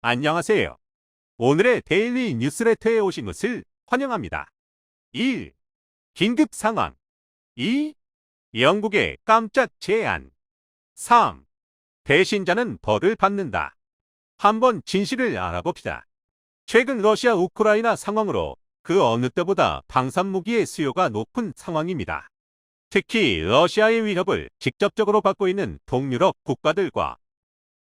안녕하세요. 오늘의 데일리 뉴스레터에 오신 것을 환영합니다. 1. 긴급 상황. 2. 영국의 깜짝 제안. 3. 배신자는 벌을 받는다. 한번 진실을 알아봅시다. 최근 러시아 우크라이나 상황으로 그 어느 때보다 방산무기의 수요가 높은 상황입니다. 특히 러시아의 위협을 직접적으로 받고 있는 동유럽 국가들과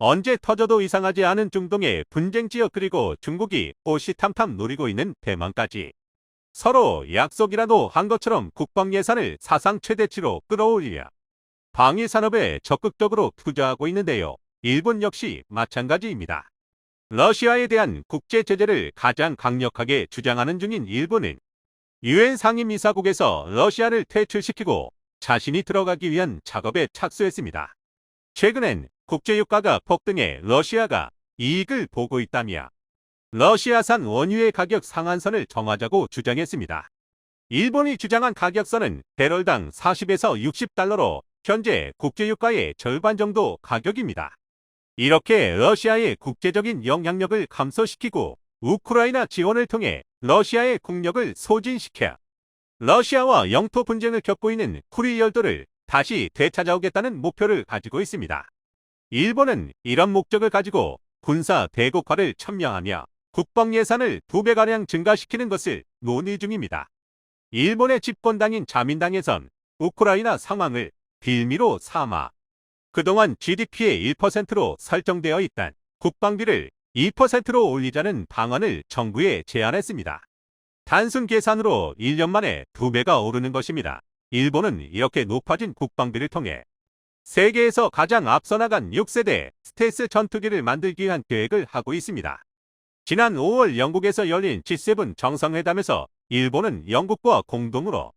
언제 터져도 이상하지 않은 중동의 분쟁 지역 그리고 중국이 호시탐탐 노리고 있는 대만까지 서로 약속이라도 한 것처럼 국방 예산을 사상 최대치로 끌어올리며 방위 산업에 적극적으로 투자하고 있는데요. 일본 역시 마찬가지입니다. 러시아에 대한 국제 제재를 가장 강력하게 주장하는 중인 일본은 유엔 상임이사국에서 러시아를 퇴출시키고 자신이 들어가기 위한 작업에 착수했습니다. 최근엔 국제유가가 폭등해 러시아가 이익을 보고 있다며 러시아산 원유의 가격 상한선을 정하자고 주장했습니다. 일본이 주장한 가격선은 배럴당 40에서 60달러로 현재 국제유가의 절반 정도 가격입니다. 이렇게 러시아의 국제적인 영향력을 감소시키고 우크라이나 지원을 통해 러시아의 국력을 소진시켜 러시아와 영토 분쟁을 겪고 있는 쿠릴 열도를 다시 되찾아오겠다는 목표를 가지고 있습니다. 일본은 이런 목적을 가지고 군사 대국화를 첨예하며 국방 예산을 2배가량 증가시키는 것을 논의 중입니다. 일본의 집권당인 자민당에선 우크라이나 상황을 빌미로 삼아 그동안 GDP의 1%로 설정되어 있던 국방비를 2%로 올리자는 방안을 정부에 제안했습니다. 단순 계산으로 1년 만에 2배가 오르는 것입니다. 일본은 이렇게 높아진 국방비를 통해 세계에서 가장 앞서 나간 6세대 스텔스 전투기를 만들기 위한 계획을 하고 있습니다. 지난 5월 영국에서 열린 G7 정상회담에서 일본은 영국과 공동으로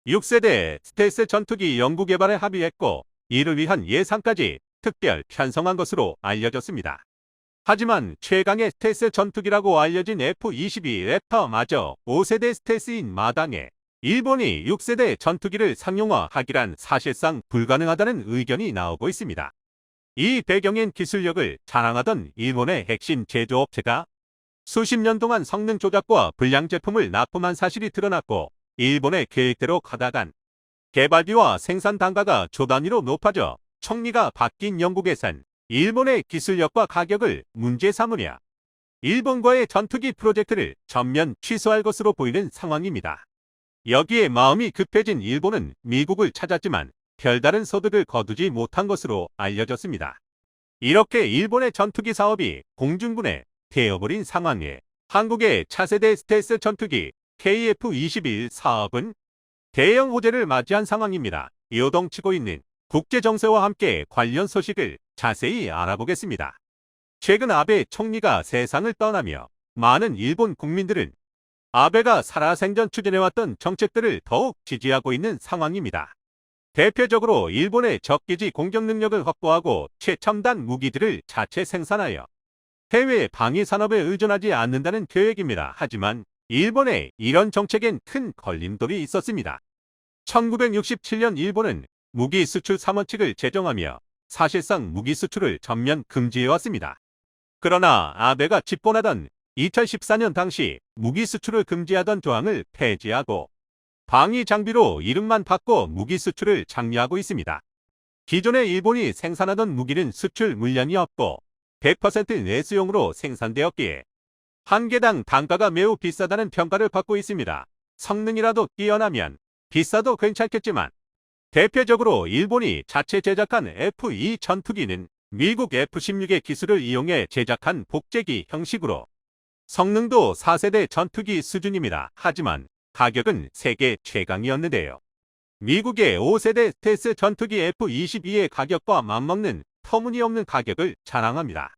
6세대 스텔스 전투기 연구 개발에 합의했고 이를 위한 예산까지 특별 편성한 것으로 알려졌습니다. 하지만 최강의 스텔스 전투기라고 알려진 F-22 랩터마저 5세대 스텔스인 마당에 일본이 6세대 전투기를 상용화하기란 사실상 불가능하다는 의견이 나오고 있습니다. 이 배경엔 기술력을 자랑하던 일본의 핵심 제조업체가 수십 년 동안 성능 조작과 불량 제품을 납품한 사실이 드러났고 일본의 계획대로 가다간 개발비와 생산 단가가 조 단위로 높아져 총리가 바뀐 영국에선 일본의 기술력과 가격을 문제 삼으려 일본과의 전투기 프로젝트를 전면 취소할 것으로 보이는 상황입니다. 여기에 마음이 급해진 일본은 미국을 찾았지만 별다른 소득을 거두지 못한 것으로 알려졌습니다. 이렇게 일본의 전투기 사업이 공중분해 되어버린 상황에 한국의 차세대 스텔스 전투기 KF-21 사업은 대형 호재를 맞이한 상황입니다. 요동치고 있는 국제 정세와 함께 관련 소식을 자세히 알아보겠습니다. 최근 아베 총리가 세상을 떠나며 많은 일본 국민들은 아베가 살아생전 추진해왔던 정책들을 더욱 지지하고 있는 상황입니다. 대표적으로 일본의 적기지 공격 능력을 확보하고 최첨단 무기들을 자체 생산하여 해외 방위 산업에 의존하지 않는다는 계획입니다. 하지만 일본의 이런 정책엔 큰 걸림돌이 있었습니다. 1967년 일본은 무기 수출 3원칙을 제정하며 사실상 무기 수출을 전면 금지해왔습니다. 그러나 아베가 집권하던 2014년 당시 무기 수출을 금지하던 조항을 폐지하고 방위 장비로 이름만 바꿔 무기 수출을 장려하고 있습니다. 기존에 일본이 생산하던 무기는 수출 물량이 없고 100% 내수용으로 생산되었기에 한 개당 단가가 매우 비싸다는 평가를 받고 있습니다. 성능이라도 뛰어나면 비싸도 괜찮겠지만 대표적으로 일본이 자체 제작한 F-2 전투기는 미국 F-16의 기술을 이용해 제작한 복제기 형식으로 성능도 4세대 전투기 수준입니다. 하지만 가격은 세계 최강이었는데요. 미국의 5세대 스텔스 전투기 F-22의 가격과 맞먹는 터무니없는 가격을 자랑합니다.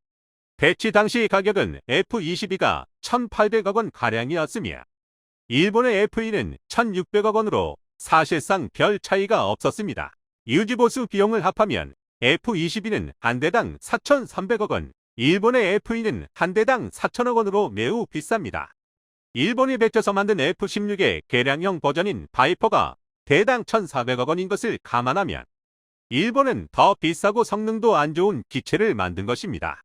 배치 당시 가격은 F-22가 1,800억 원 가량이었으며 일본의 F-2는 1,600억 원으로 사실상 별 차이가 없었습니다. 유지보수 비용을 합하면 F-22는 한 대당 4,300억 원, 일본의 F-2는 한 대당 4천억 원으로 매우 비쌉니다. 일본이 배쳐서 만든 F-16의 개량형 버전인 바이퍼가 대당 1,400억 원인 것을 감안하면 일본은 더 비싸고 성능도 안 좋은 기체를 만든 것입니다.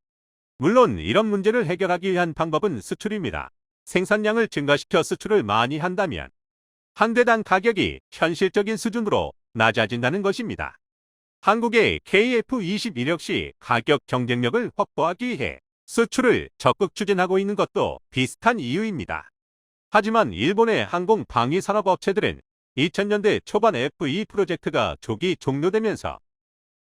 물론 이런 문제를 해결하기 위한 방법은 수출입니다. 생산량을 증가시켜 수출을 많이 한다면 한 대당 가격이 현실적인 수준으로 낮아진다는 것입니다. 한국의 KF21 역시 가격 경쟁력을 확보하기 위해 수출을 적극 추진하고 있는 것도 비슷한 이유입니다. 하지만 일본의 항공 방위 산업 업체들은 2000년대 초반 F2 프로젝트가 조기 종료되면서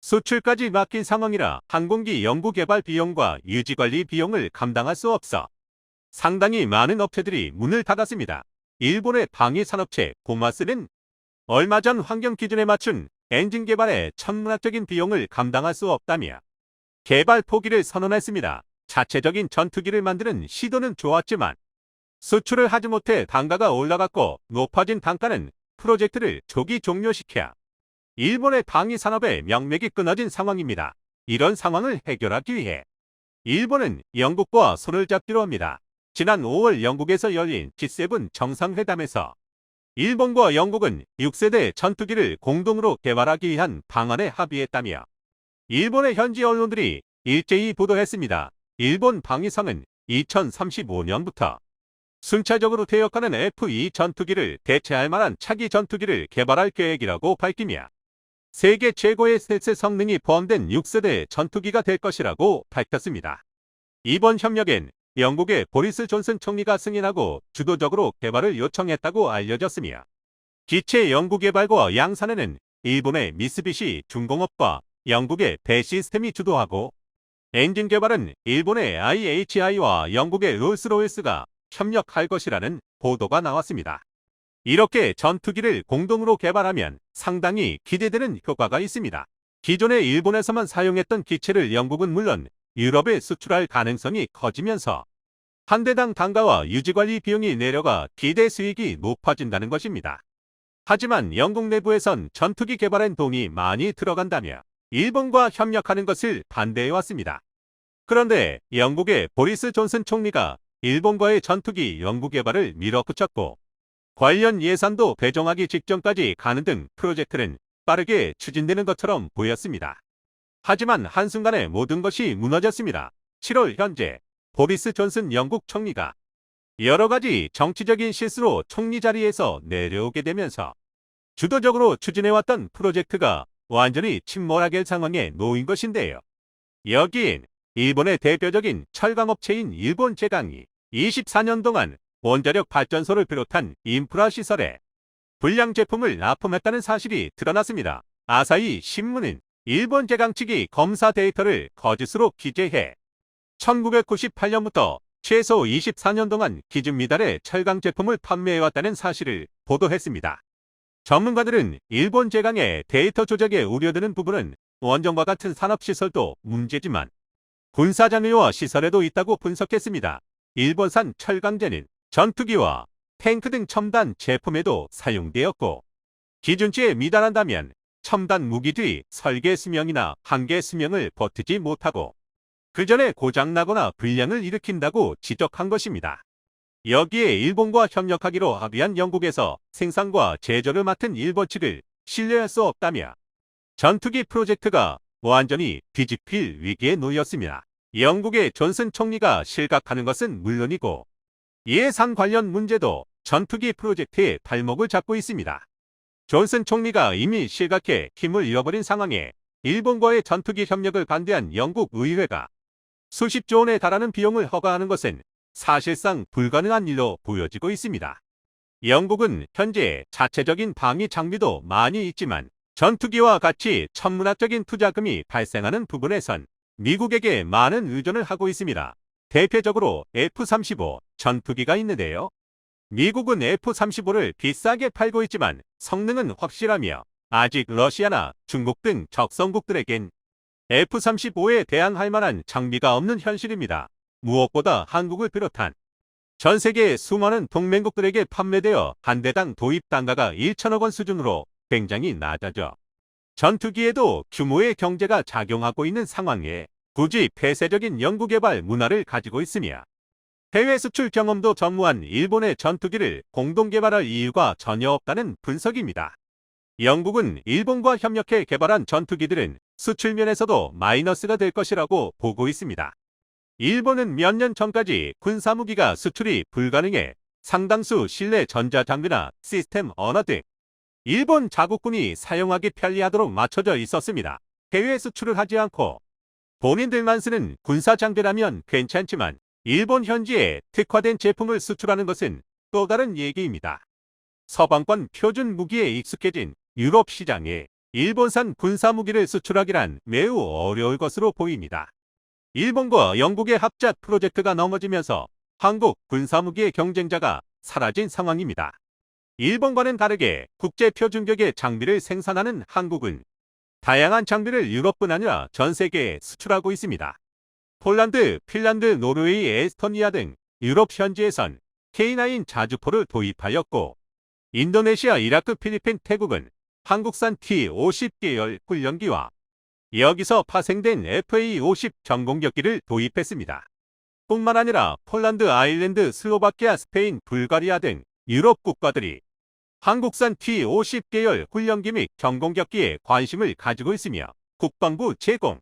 수출까지 막힌 상황이라 항공기 연구개발 비용과 유지관리 비용을 감당할 수 없어 상당히 많은 업체들이 문을 닫았습니다. 일본의 방위 산업체 고마스는 얼마 전 환경 기준에 맞춘 엔진 개발에 천문학적인 비용을 감당할 수 없다며 개발 포기를 선언했습니다. 자체적인 전투기를 만드는 시도는 좋았지만 수출을 하지 못해 단가가 올라갔고 높아진 단가는 프로젝트를 조기 종료시켜 일본의 방위 산업의 명맥이 끊어진 상황입니다. 이런 상황을 해결하기 위해 일본은 영국과 손을 잡기로 합니다. 지난 5월 영국에서 열린 G7 정상회담에서 일본과 영국은 6세대 전투기를 공동으로 개발하기 위한 방안에 합의했다며 일본의 현지 언론들이 일제히 보도했습니다. 일본 방위성은 2035년부터 순차적으로 퇴역하는 F2 전투기를 대체할 만한 차기 전투기를 개발할 계획이라고 밝히며 세계 최고의 스텔스 성능이 포함된 6세대 전투기가 될 것이라고 밝혔습니다. 이번 협력엔 영국의 보리스 존슨 총리가 승인하고 주도적으로 개발을 요청했다고 알려졌으며 기체 연구개발과 양산에는 일본의 미쓰비시 중공업과 영국의 배시스템이 주도하고 엔진 개발은 일본의 IHI와 영국의 롤스로이스가 협력할 것이라는 보도가 나왔습니다. 이렇게 전투기를 공동으로 개발하면 상당히 기대되는 효과가 있습니다. 기존에 일본에서만 사용했던 기체를 영국은 물론 유럽에 수출할 가능성이 커지면서 한 대당 단가와 유지관리 비용이 내려가 기대 수익이 높아진다는 것입니다. 하지만 영국 내부에선 전투기 개발엔 돈이 많이 들어간다며 일본과 협력하는 것을 반대해왔습니다. 그런데 영국의 보리스 존슨 총리가 일본과의 전투기 연구 개발을 밀어붙였고 관련 예산도 배정하기 직전까지 가는 등 프로젝트는 빠르게 추진되는 것처럼 보였습니다. 하지만 한순간에 모든 것이 무너졌습니다. 7월 현재 보리스 존슨 영국 총리가 여러 가지 정치적인 실수로 총리 자리에서 내려오게 되면서 주도적으로 추진해왔던 프로젝트가 완전히 침몰하게 될 상황에 놓인 것인데요. 여기엔 일본의 대표적인 철강업체인 일본제강이 24년 동안 원자력 발전소를 비롯한 인프라 시설에 불량 제품을 납품했다는 사실이 드러났습니다. 아사히 신문은 일본 제강 측이 검사 데이터를 거짓으로 기재해 1998년부터 최소 24년 동안 기준 미달의 철강 제품을 판매해왔다는 사실을 보도했습니다. 전문가들은 일본 제강의 데이터 조작에 우려되는 부분은 원전과 같은 산업시설도 문제지만 군사장비와 시설에도 있다고 분석했습니다. 일본산 철강제는 전투기와 탱크 등 첨단 제품에도 사용되었고 기준치에 미달한다면 첨단 무기들이 설계 수명이나 한계 수명을 버티지 못하고 그 전에 고장나거나 불량을 일으킨다고 지적한 것입니다. 여기에 일본과 협력하기로 합의한 영국에서 생산과 제조를 맡은 일본 측을 신뢰할 수 없다며 전투기 프로젝트가 완전히 뒤집힐 위기에 놓였습니다. 영국의 존슨 총리가 실각하는 것은 물론이고 예산 관련 문제도 전투기 프로젝트의 발목을 잡고 있습니다. 존슨 총리가 이미 실각해 힘을 잃어버린 상황에 일본과의 전투기 협력을 반대한 영국 의회가 수십조 원에 달하는 비용을 허가하는 것은 사실상 불가능한 일로 보여지고 있습니다. 영국은 현재 자체적인 방위 장비도 많이 있지만 전투기와 같이 천문학적인 투자금이 발생하는 부분에선 미국에게 많은 의존을 하고 있습니다. 대표적으로 F-35 전투기가 있는데요. 미국은 F-35를 비싸게 팔고 있지만 성능은 확실하며 아직 러시아나 중국 등 적성국들에겐 F-35에 대항할 만한 장비가 없는 현실입니다. 무엇보다 한국을 비롯한 전 세계의 수많은 동맹국들에게 판매되어 한 대당 도입 단가가 1천억 원 수준으로 굉장히 낮아져 전투기에도 규모의 경제가 작용하고 있는 상황에 굳이 폐쇄적인 연구개발 문화를 가지고 있으며 해외 수출 경험도 전무한 일본의 전투기를 공동 개발할 이유가 전혀 없다는 분석입니다. 영국은 일본과 협력해 개발한 전투기들은 수출 면에서도 마이너스가 될 것이라고 보고 있습니다. 일본은 몇 년 전까지 군사무기가 수출이 불가능해 상당수 실내 전자장비나 시스템 언어 등 일본 자국군이 사용하기 편리하도록 맞춰져 있었습니다. 해외 수출을 하지 않고 본인들만 쓰는 군사장비라면 괜찮지만 일본 현지에 특화된 제품을 수출하는 것은 또 다른 얘기입니다. 서방권 표준 무기에 익숙해진 유럽 시장에 일본산 군사무기를 수출하기란 매우 어려울 것으로 보입니다. 일본과 영국의 합작 프로젝트가 넘어지면서 한국 군사무기의 경쟁자가 사라진 상황입니다. 일본과는 다르게 국제 표준격의 장비를 생산하는 한국은 다양한 장비를 유럽뿐 아니라 전 세계에 수출하고 있습니다. 폴란드, 핀란드, 노르웨이, 에스토니아 등 유럽 현지에선 K9 자주포를 도입하였고 인도네시아, 이라크, 필리핀, 태국은 한국산 T-50 계열 훈련기와 여기서 파생된 FA-50 전공격기를 도입했습니다. 뿐만 아니라 폴란드, 아일랜드, 슬로바키아, 스페인, 불가리아 등 유럽 국가들이 한국산 T-50 계열 훈련기 및 전공격기에 관심을 가지고 있으며 국방부 제공.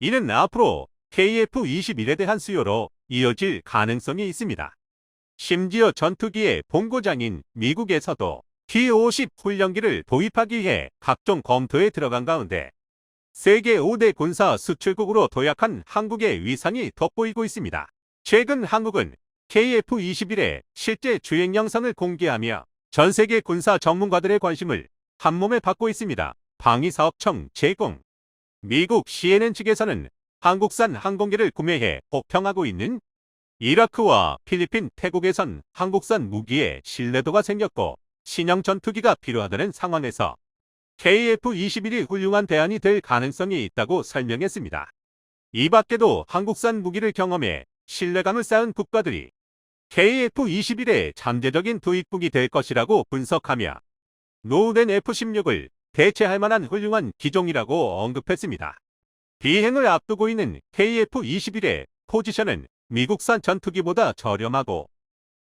이는 앞으로 KF-21에 대한 수요로 이어질 가능성이 있습니다. 심지어 전투기의 본고장인 미국에서도 T-50 훈련기를 도입하기 위해 각종 검토에 들어간 가운데 세계 5대 군사 수출국으로 도약한 한국의 위상이 돋보이고 있습니다. 최근 한국은 KF-21의 실제 주행 영상을 공개하며 전 세계 군사 전문가들의 관심을 한몸에 받고 있습니다. 방위사업청 제공. 미국 CNN 측에서는 한국산 항공기를 구매해 호평하고 있는 이라크와 필리핀, 태국에선 한국산 무기에 신뢰도가 생겼고 신형 전투기가 필요하다는 상황에서 KF-21이 훌륭한 대안이 될 가능성이 있다고 설명했습니다. 이 밖에도 한국산 무기를 경험해 신뢰감을 쌓은 국가들이 KF-21의 잠재적인 도입국이 될 것이라고 분석하며 노후된 F-16을 대체할 만한 훌륭한 기종이라고 언급했습니다. 비행을 앞두고 있는 KF-21의 포지션은 미국산 전투기보다 저렴하고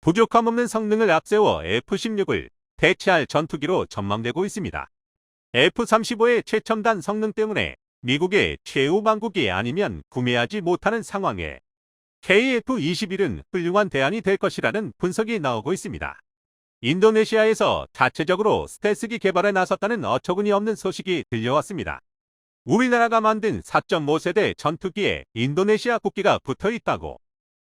부족함 없는 성능을 앞세워 F-16을 대체할 전투기로 전망되고 있습니다. F-35의 최첨단 성능 때문에 미국의 최후 망국이 아니면 구매하지 못하는 상황에 KF-21은 훌륭한 대안이 될 것이라는 분석이 나오고 있습니다. 인도네시아에서 자체적으로 스텔스기 개발에 나섰다는 어처구니 없는 소식이 들려왔습니다. 우리나라가 만든 4.5세대 전투기에 인도네시아 국기가 붙어 있다고.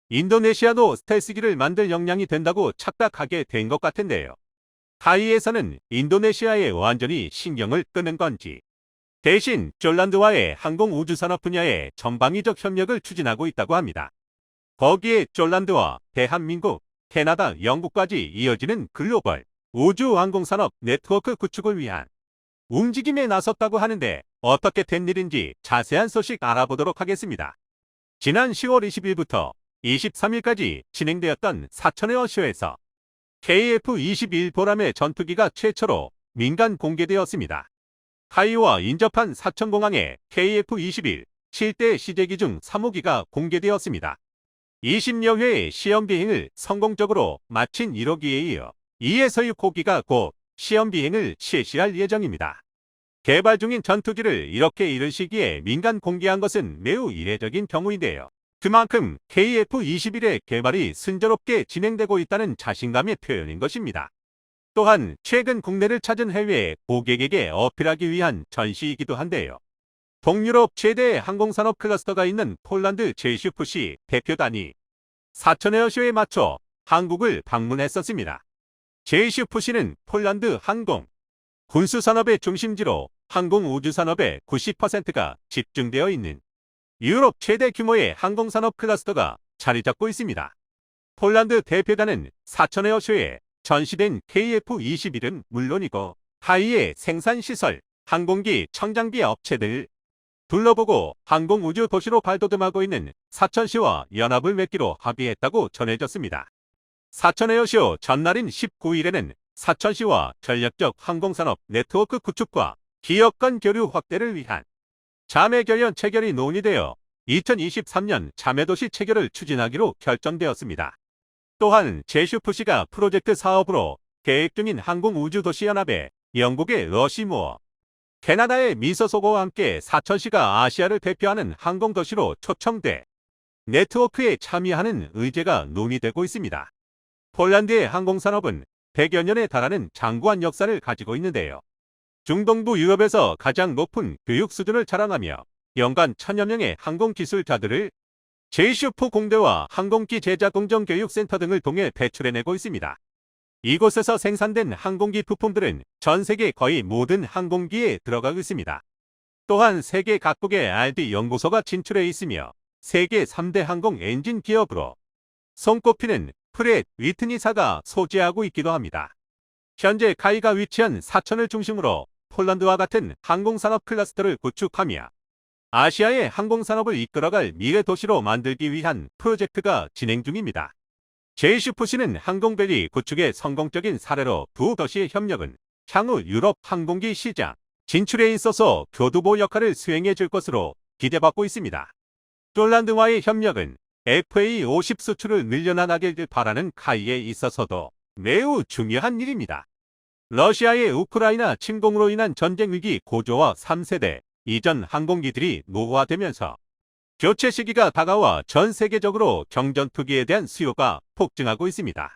인도네시아도 스텔스기를 만들 역량이 된다고 착각하게 된 것 같은데요. 하이에서는 인도네시아에 완전히 신경을 끄는 건지 대신 쫄란드와의 항공우주산업 분야의 전방위적 협력을 추진하고 있다고 합니다. 거기에 쫄란드와 대한민국, 캐나다, 영국까지 이어지는 글로벌 우주항공산업 네트워크 구축을 위한 움직임에 나섰다고 하는데 어떻게 된 일인지 자세한 소식 알아보도록 하겠습니다. 지난 10월 20일부터 23일까지 진행되었던 사천에어쇼에서 KF-21 보람의 전투기가 최초로 민간 공개되었습니다. 하이와 인접한 사천공항에 KF-21 7대 시제기 중 3호기가 공개되었습니다. 20여 회의 시험 비행을 성공적으로 마친 1호기에 이어 2에서 6호기가 곧 시험 비행을 실시할 예정입니다. 개발 중인 전투기를 이렇게 이른 시기에 민간 공개한 것은 매우 이례적인 경우인데요. 그만큼 KF-21의 개발이 순조롭게 진행되고 있다는 자신감의 표현인 것입니다. 또한 최근 국내를 찾은 해외 고객에게 어필하기 위한 전시이기도 한데요. 동유럽 최대의 항공산업 클러스터가 있는 폴란드 제슈프시 대표단이 사천에어쇼에 맞춰 한국을 방문했었습니다. 제슈프시는 폴란드 항공, 군수산업의 중심지로 항공우주산업의 90%가 집중되어 있는 유럽 최대 규모의 항공산업 클러스터가 자리 잡고 있습니다. 폴란드 대표단은 사천에어쇼에 전시된 KF-21은 물론이고 하이의 생산시설, 항공기, 청장비 업체들 둘러보고 항공우주 도시로 발돋움하고 있는 사천시와 연합을 맺기로 합의했다고 전해졌습니다. 사천에어쇼 전날인 19일에는 사천시와 전략적 항공산업 네트워크 구축과 기업 간 교류 확대를 위한 자매결연 체결이 논의되어 2023년 자매도시 체결을 추진하기로 결정되었습니다. 또한 제슈프시가 프로젝트 사업으로 계획 중인 항공우주도시연합에 영국의 러시모어, 캐나다의 미서소고와 함께 사천시가 아시아를 대표하는 항공도시로 초청돼 네트워크에 참여하는 의제가 논의되고 있습니다. 폴란드의 항공산업은 100여 년에 달하는 장구한 역사를 가지고 있는데요. 중동부 유럽에서 가장 높은 교육 수준을 자랑하며 연간 1000여 명의 항공기술자들을 제슈프 공대와 항공기 제작 공정교육센터 등을 통해 배출해내고 있습니다. 이곳에서 생산된 항공기 부품들은 전 세계 거의 모든 항공기에 들어가고 있습니다. 또한 세계 각국의 R&D 연구소가 진출해 있으며 세계 3대 항공 엔진 기업으로 손꼽히는 프렛 위트니사가 소재하고 있기도 합니다. 현재 카이가 위치한 사천을 중심으로 폴란드와 같은 항공산업 클러스터를 구축하며 아시아의 항공산업을 이끌어갈 미래 도시로 만들기 위한 프로젝트가 진행 중입니다. 제이슈프시는 항공밸리 구축의 성공적인 사례로 두 도시의 협력은 향후 유럽 항공기 시장 진출에 있어서 교두보 역할을 수행해 줄 것으로 기대받고 있습니다. 폴란드와의 협력은 FA50 수출을 늘려나가길 바라는 카이에 있어서도 매우 중요한 일입니다. 러시아의 우크라이나 침공으로 인한 전쟁 위기 고조와 3세대 이전 항공기들이 노후화되면서 교체 시기가 다가와 전 세계적으로 경전투기에 대한 수요가 폭증하고 있습니다.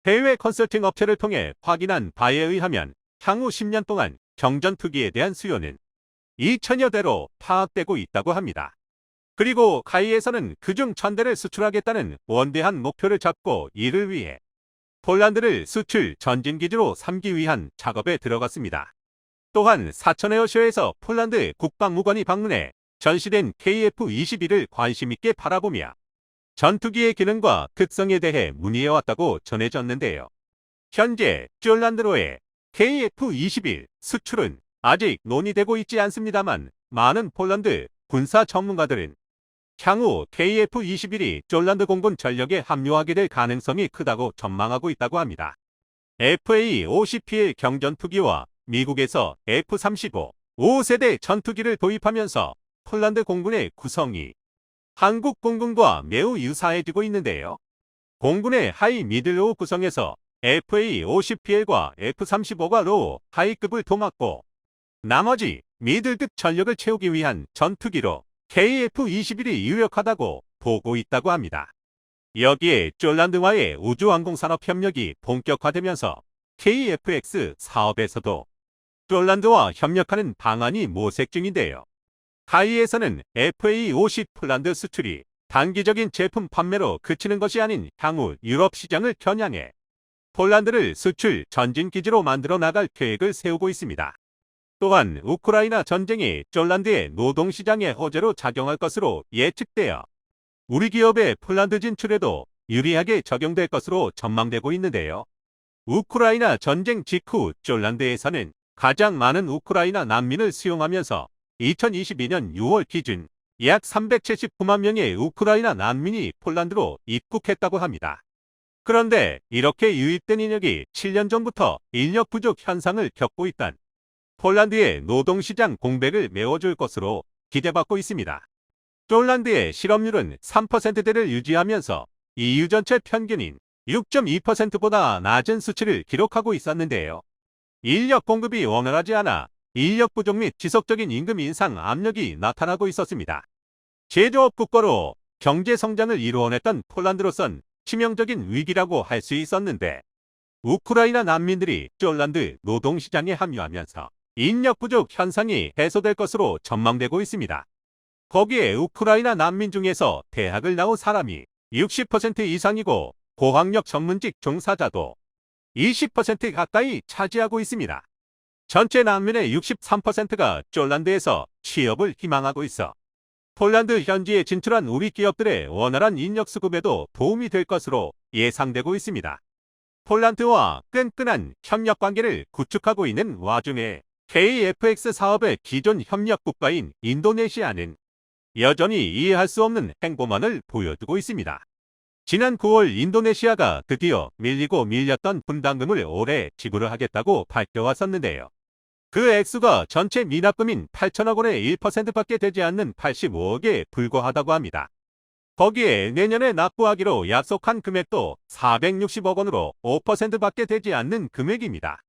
해외 컨설팅 업체를 통해 확인한 바에 의하면 향후 10년 동안 경전투기에 대한 수요는 2천여 대로 파악되고 있다고 합니다. 그리고 카이에서는 그중 1000대를 수출하겠다는 원대한 목표를 잡고 이를 위해 폴란드를 수출 전진기지로 삼기 위한 작업에 들어갔습니다. 또한 사천에어쇼에서 폴란드 국방무관이 방문해 전시된 KF-21을 관심있게 바라보며 전투기의 기능과 특성에 대해 문의해왔다고 전해졌는데요. 현재 폴란드로의 KF-21 수출은 아직 논의되고 있지 않습니다만 많은 폴란드 군사 전문가들은 향후 KF-21이 폴란드 공군 전력에 합류하게 될 가능성이 크다고 전망하고 있다고 합니다. FA-50P의 경전투기와 미국에서 F-35 5세대 전투기를 도입하면서 폴란드 공군의 구성이 한국 공군과 매우 유사해지고 있는데요. 공군의 하이 미들로우 구성에서 FA-50PL과 F-35가 로우 하이급을 도맡고 나머지 미들급 전력을 채우기 위한 전투기로 KF-21이 유력하다고 보고 있다고 합니다. 여기에 폴란드와의 우주항공산업 협력이 본격화되면서 KF-X 사업에서도 폴란드와 협력하는 방안이 모색 중인데요. 카이에서는 FA-50 폴란드 수출이 단기적인 제품 판매로 그치는 것이 아닌 향후 유럽 시장을 겨냥해 폴란드를 수출 전진기지로 만들어 나갈 계획을 세우고 있습니다. 또한 우크라이나 전쟁이 폴란드의 노동시장에 호재로 작용할 것으로 예측되어 우리 기업의 폴란드 진출에도 유리하게 적용될 것으로 전망되고 있는데요. 우크라이나 전쟁 직후 폴란드에서는 가장 많은 우크라이나 난민을 수용하면서 2022년 6월 기준 약 379만 명의 우크라이나 난민이 폴란드로 입국했다고 합니다. 그런데 이렇게 유입된 인력이 7년 전부터 인력 부족 현상을 겪고 있단 폴란드의 노동시장 공백을 메워줄 것으로 기대받고 있습니다. 폴란드의 실업률은 3%대를 유지하면서 EU 전체 평균인 6.2%보다 낮은 수치를 기록하고 있었는데요. 인력 공급이 원활하지 않아 인력 부족 및 지속적인 임금 인상 압력이 나타나고 있었습니다. 제조업 국가로 경제 성장을 이루어냈던 폴란드로선 치명적인 위기라고 할 수 있었는데 우크라이나 난민들이 폴란드 노동시장에 합류하면서 인력 부족 현상이 해소될 것으로 전망되고 있습니다. 거기에 우크라이나 난민 중에서 대학을 나온 사람이 60% 이상이고 고학력 전문직 종사자도 20% 가까이 차지하고 있습니다. 전체 난민의 63%가 폴란드에서 취업을 희망하고 있어 폴란드 현지에 진출한 우리 기업들의 원활한 인력 수급에도 도움이 될 것으로 예상되고 있습니다. 폴란드와 끈끈한 협력 관계를 구축하고 있는 와중에 KF-X 사업의 기존 협력 국가인 인도네시아는 여전히 이해할 수 없는 행보만을 보여주고 있습니다. 지난 9월 인도네시아가 드디어 밀리고 밀렸던 분담금을 올해 지불을 하겠다고 밝혀왔었는데요. 그 액수가 전체 미납금인 8천억 원의 1%밖에 되지 않는 85억에 불과하다고 합니다. 거기에 내년에 납부하기로 약속한 금액도 460억 원으로 5%밖에 되지 않는 금액입니다.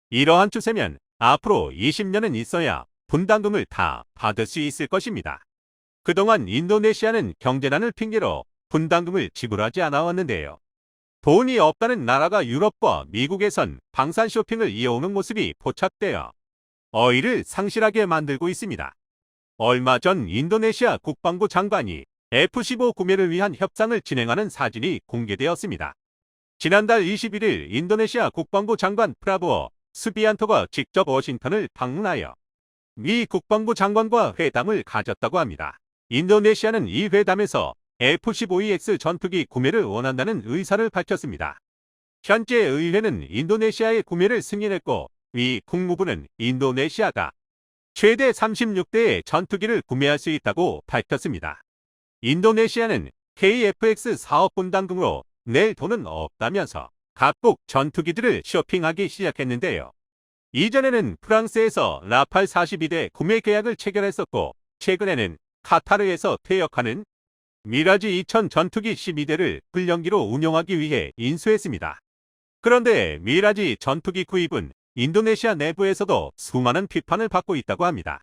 이러한 추세면 앞으로 20년은 있어야 분담금을 다 받을 수 있을 것입니다. 그동안 인도네시아는 경제난을 핑계로 분담금을 지불하지 않아왔는데요. 돈이 없다는 나라가 유럽과 미국에선 방산 쇼핑을 이어오는 모습이 포착되어 어이를 상실하게 만들고 있습니다. 얼마 전 인도네시아 국방부 장관이 F-15 구매를 위한 협상을 진행하는 사진이 공개되었습니다. 지난달 21일 인도네시아 국방부 장관 프라보오 수비안토가 직접 워싱턴을 방문하여 미 국방부 장관과 회담을 가졌다고 합니다. 인도네시아는 이 회담에서 F-15EX 전투기 구매를 원한다는 의사를 밝혔습니다. 현재 의회는 인도네시아의 구매를 승인했고 미 국무부는 인도네시아가 최대 36대의 전투기를 구매할 수 있다고 밝혔습니다. 인도네시아는 KF-X 사업 분담금으로 낼 돈은 없다면서 각국 전투기들을 쇼핑하기 시작했는데요. 이전에는 프랑스에서 라팔 42대 구매 계약을 체결했었고 최근에는 카타르에서 퇴역하는 미라지 2000 전투기 12대를 훈련기로 운용하기 위해 인수했습니다. 그런데 미라지 전투기 구입은 인도네시아 내부에서도 수많은 비판을 받고 있다고 합니다.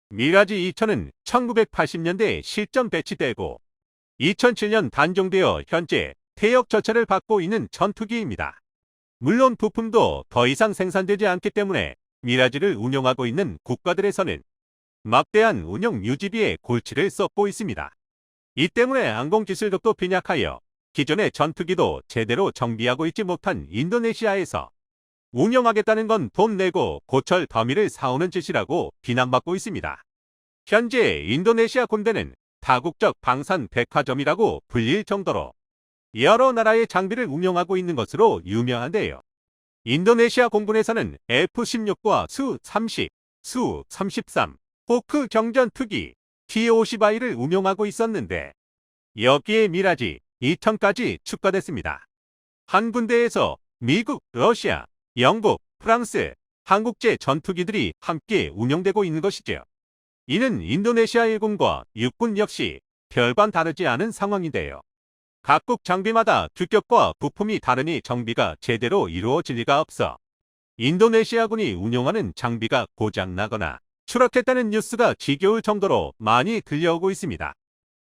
미라지 2000은 1980년대에 실전 배치되고 2007년 단종되어 현재 퇴역 절차를 받고 있는 전투기입니다. 물론 부품도 더 이상 생산되지 않기 때문에 미라지를 운용하고 있는 국가들에서는 막대한 운영 유지비에 골치를 썩고 있습니다. 이 때문에 항공기술력도 빈약하여 기존의 전투기도 제대로 정비하고 있지 못한 인도네시아에서 운영하겠다는 건 돈 내고 고철 더미를 사오는 짓이라고 비난받고 있습니다. 현재 인도네시아 군대는 다국적 방산 백화점이라고 불릴 정도로 여러 나라의 장비를 운영하고 있는 것으로 유명한데요. 인도네시아 공군에서는 F-16과 수-30, 수-33, 호크 경전투기, T-50I를 운용하고 있었는데 여기에 미라지 2000까지 추가됐습니다. 한 군대에서 미국, 러시아, 영국, 프랑스, 한국제 전투기들이 함께 운영되고 있는 것이죠. 이는 인도네시아 일군과 육군 역시 별반 다르지 않은 상황인데요. 각국 장비마다 규격과 부품이 다르니 정비가 제대로 이루어질 리가 없어 인도네시아군이 운용하는 장비가 고장나거나 추락했다는 뉴스가 지겨울 정도로 많이 들려오고 있습니다.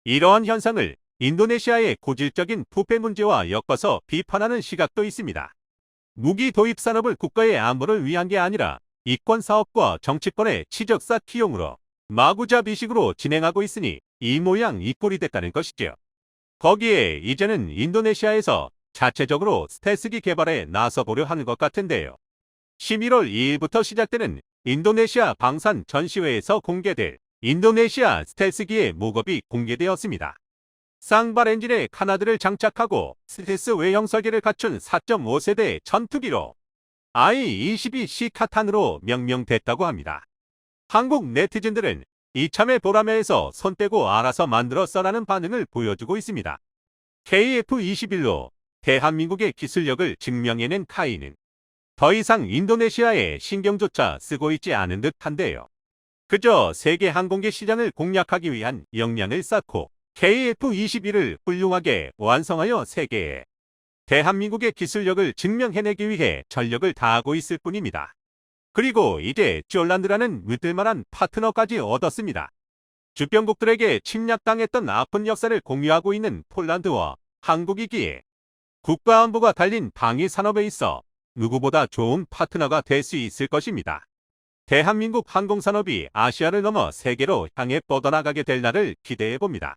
이러한 현상을 인도네시아의 고질적인 부패 문제와 엮어서 비판하는 시각도 있습니다. 무기 도입 산업을 국가의 안보를 위한 게 아니라 이권 사업과 정치권의 치적사 키용으로 마구잡이식으로 진행하고 있으니 이 모양 이 꼴이 됐다는 것이죠. 거기에 이제는 인도네시아에서 자체적으로 스텔스기 개발에 나서보려 하는 것 같은데요. 11월 2일부터 시작되는 인도네시아 방산 전시회에서 공개될 인도네시아 스텔스기의 모급이 공개되었습니다. 쌍발 엔진의 카나드를 장착하고 스텔스 외형 설계를 갖춘 4.5세대 전투기로 I-22C 카탄으로 명명됐다고 합니다. 한국 네티즌들은 이참에 보라매에서 손 떼고 알아서 만들어 써라는 반응을 보여주고 있습니다. KF-21로 대한민국의 기술력을 증명해낸 카이는 더 이상 인도네시아에 신경조차 쓰고 있지 않은 듯한데요. 그저 세계 항공기 시장을 공략하기 위한 역량을 쌓고 KF-21을 훌륭하게 완성하여 세계에 대한민국의 기술력을 증명해내기 위해 전력을 다하고 있을 뿐입니다. 그리고 이제 쫄란드라는 믿을만한 파트너까지 얻었습니다. 주변국들에게 침략당했던 아픈 역사를 공유하고 있는 폴란드와 한국이기에 국가안보가 달린 방위 산업에 있어 누구보다 좋은 파트너가 될 수 있을 것입니다. 대한민국 항공산업이 아시아를 넘어 세계로 향해 뻗어나가게 될 날을 기대해봅니다.